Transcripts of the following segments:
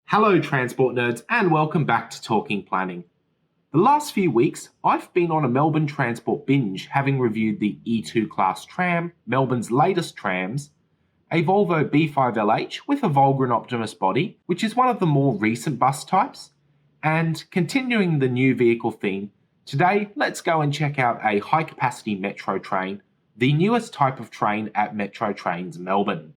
Hello transport nerds and welcome back to Talking Planning. The last few weeks I've been on a Melbourne transport binge, having reviewed the E2 class tram, Melbourne's latest trams, a Volvo B5LH with a Volgren Optimus body, which is one of the more recent bus types, and continuing the new vehicle theme, today let's go and check out a high capacity metro train, the newest type of train at Metro Trains Melbourne.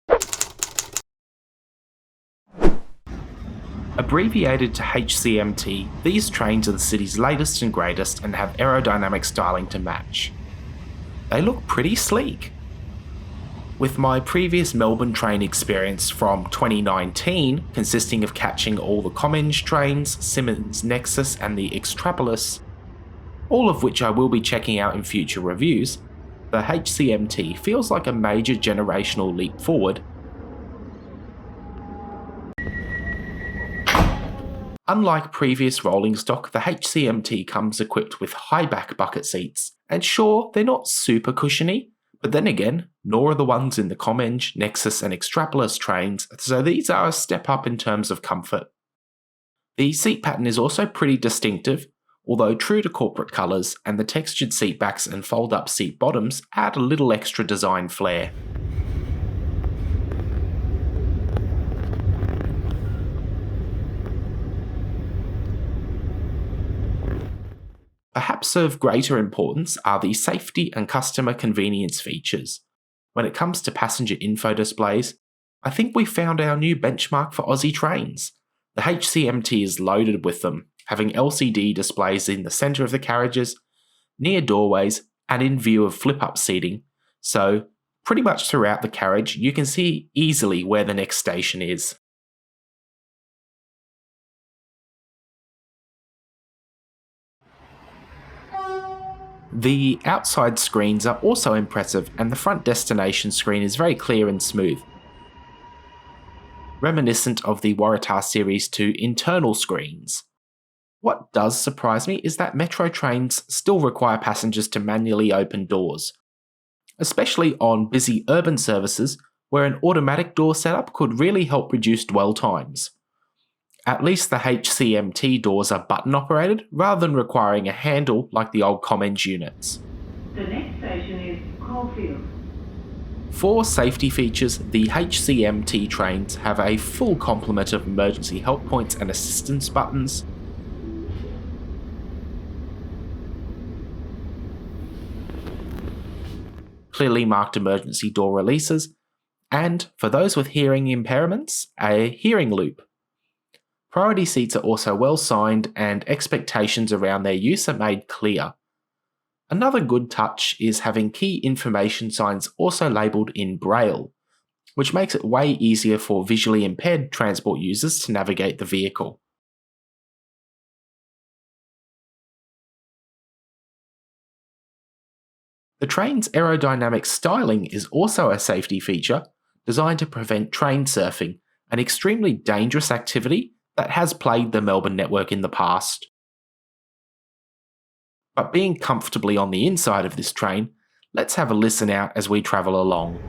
Abbreviated to HCMT, these trains are the city's latest and greatest and have aerodynamic styling to match. They look pretty sleek. With my previous Melbourne train experience from 2019, consisting of catching all the Comenge trains, Simmons Nexus and the Extrapolis, all of which I will be checking out in future reviews, the HCMT feels like a major generational leap forward. Unlike previous rolling stock, the HCMT comes equipped with high back bucket seats, and sure, they're not super cushiony, but then again, nor are the ones in the Comenge, Nexus and Extrapolis trains, so these are a step up in terms of comfort. The seat pattern is also pretty distinctive, although true to corporate colours, and the textured seat backs and fold-up seat bottoms add a little extra design flair. Perhaps of greater importance are the safety and customer convenience features. When it comes to passenger info displays, I think we found our new benchmark for Aussie trains. The HCMT is loaded with them, having LCD displays in the centre of the carriages, near doorways, and in view of flip-up seating, so pretty much throughout the carriage you can see easily where the next station is. The outside screens are also impressive, and the front destination screen is very clear and smooth, reminiscent of the Waratah Series 2 internal screens. What does surprise me is that metro trains still require passengers to manually open doors, especially on busy urban services where an automatic door setup could really help reduce dwell times. At least the HCMT doors are button operated rather than requiring a handle like the old Comenge units. The next station is Caulfield. For safety features, the HCMT trains have a full complement of emergency help points and assistance buttons, clearly marked emergency door releases, and, for those with hearing impairments, a hearing loop. Priority seats are also well signed and expectations around their use are made clear. Another good touch is having key information signs also labelled in Braille, which makes it way easier for visually impaired transport users to navigate the vehicle. The train's aerodynamic styling is also a safety feature designed to prevent train surfing, an extremely dangerous activity that has plagued the Melbourne network in the past. But being comfortably on the inside of this train, let's have a listen out as we travel along.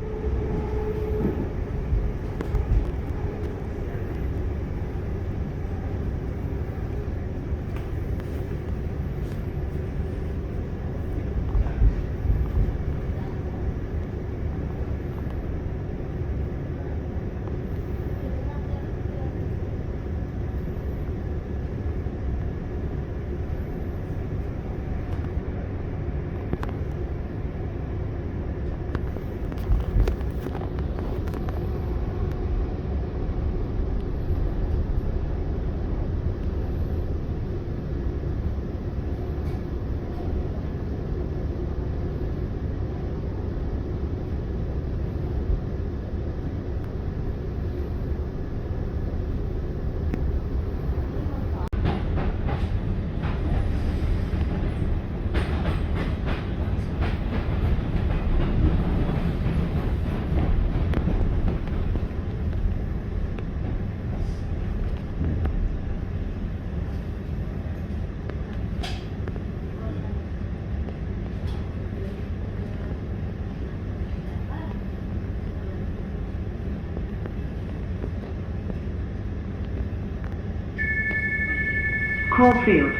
Caulfield.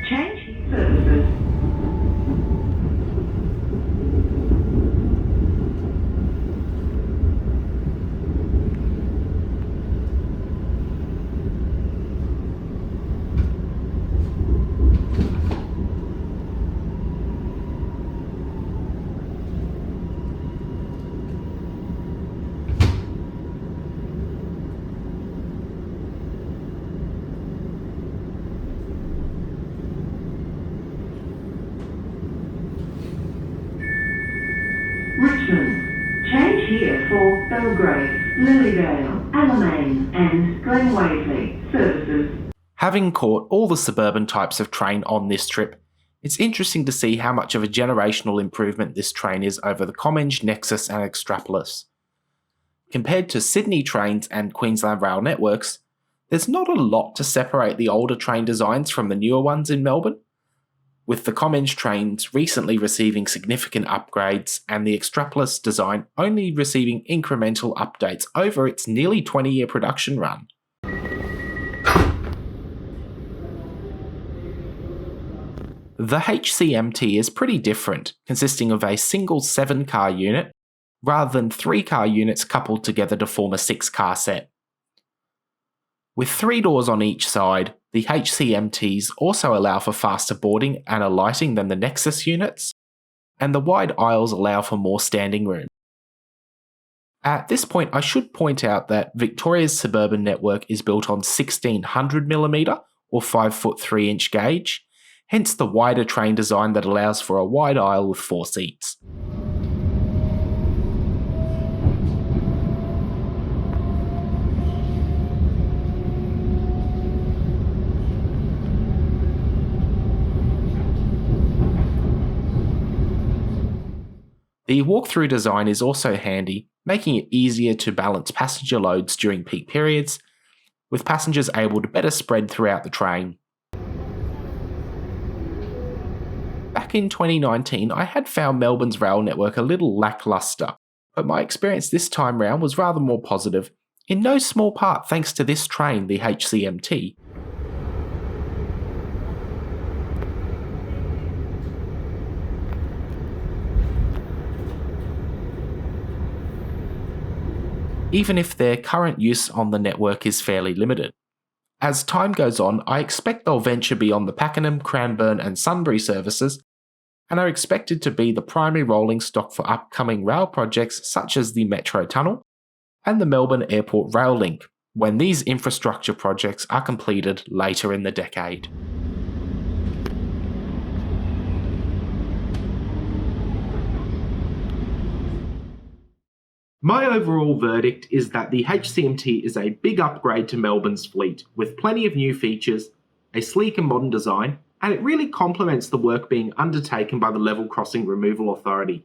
Change services. Richmond. Change here for Belgrade, Lilydale, Alamein and Glen Waverley services. Having caught all the suburban types of train on this trip, it's interesting to see how much of a generational improvement this train is over the Comenge, Nexus and Extrapolis. Compared to Sydney trains and Queensland rail networks, there's not a lot to separate the older train designs from the newer ones in Melbourne, with the Comenge trains recently receiving significant upgrades and the Extrapolis design only receiving incremental updates over its nearly 20-year production run. The HCMT is pretty different, consisting of a single 7-car unit rather than 3-car units coupled together to form a 6-car set. With 3 doors on each side, the HCMTs also allow for faster boarding and alighting than the Nexus units, and the wide aisles allow for more standing room. At this point, I should point out that Victoria's suburban network is built on 1600mm or 5-foot 3-inch gauge, hence the wider train design that allows for a wide aisle with 4 seats. The walk-through design is also handy, making it easier to balance passenger loads during peak periods, with passengers able to better spread throughout the train. Back in 2019, I had found Melbourne's rail network a little lacklustre, but my experience this time round was rather more positive, in no small part thanks to this train, the HCMT. Even if their current use on the network is fairly limited. As time goes on, I expect they'll venture beyond the Pakenham, Cranbourne and Sunbury services, and are expected to be the primary rolling stock for upcoming rail projects such as the Metro Tunnel and the Melbourne Airport Rail Link, when these infrastructure projects are completed later in the decade. My overall verdict is that the HCMT is a big upgrade to Melbourne's fleet, with plenty of new features, a sleek and modern design, and it really complements the work being undertaken by the Level Crossing Removal Authority.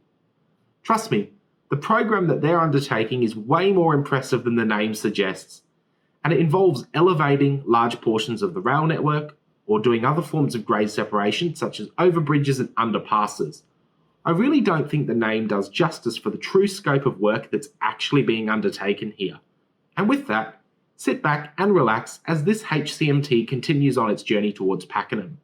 Trust me, the program that they're undertaking is way more impressive than the name suggests, and it involves elevating large portions of the rail network or doing other forms of grade separation such as overbridges and underpasses. I really don't think the name does justice for the true scope of work that's actually being undertaken here. And with that, sit back and relax as this HCMT continues on its journey towards Pakenham.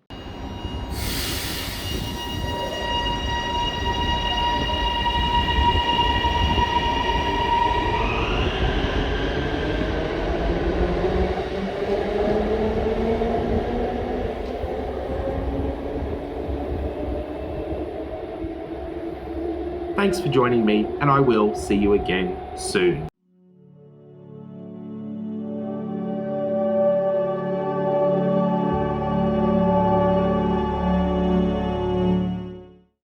Thanks for joining me, and I will see you again soon.